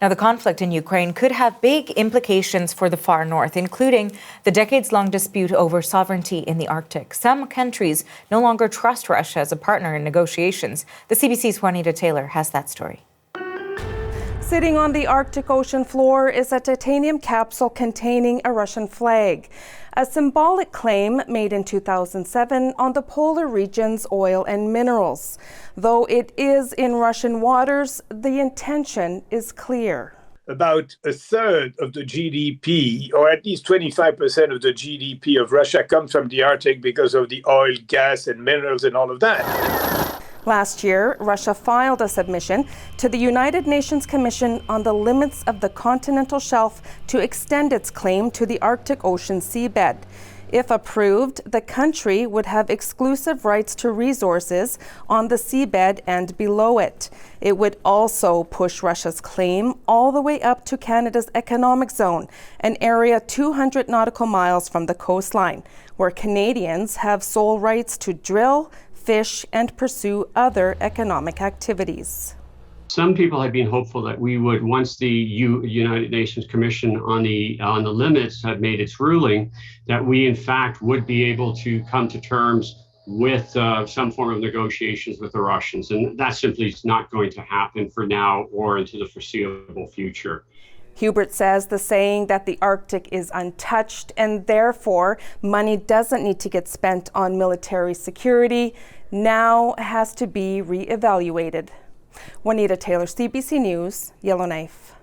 Now, the conflict in Ukraine could have big implications for the far north, including the decades-long dispute over sovereignty in the Arctic. Some countries no longer trust Russia as a partner in negotiations. The CBC's Juanita Taylor has that story. Sitting on the Arctic Ocean floor is a titanium capsule containing a Russian flag, a symbolic claim made in 2007 on the polar region's oil and minerals. Though it is in Russian waters, the intention is clear. About a third of the GDP, or at least 25% of the GDP of Russia comes from the Arctic because of the oil, gas, and minerals and all of that. Last year, Russia filed a submission to the United Nations Commission on the Limits of the Continental Shelf to extend its claim to the Arctic Ocean seabed. If approved, the country would have exclusive rights to resources on the seabed and below it. It would also push Russia's claim all the way up to Canada's economic zone, an area 200 nautical miles from the coastline, where Canadians have sole rights to drill, fish, and pursue other economic activities. Some people have been hopeful that we would, once the United Nations Commission on the limits had made its ruling, that we in fact would be able to come to terms with some form of negotiations with the Russians. And that simply is not going to happen for now or into the foreseeable future. Hubert says the saying that the Arctic is untouched and therefore money doesn't need to get spent on military security now has to be reevaluated. Juanita Taylor, CBC News, Yellowknife.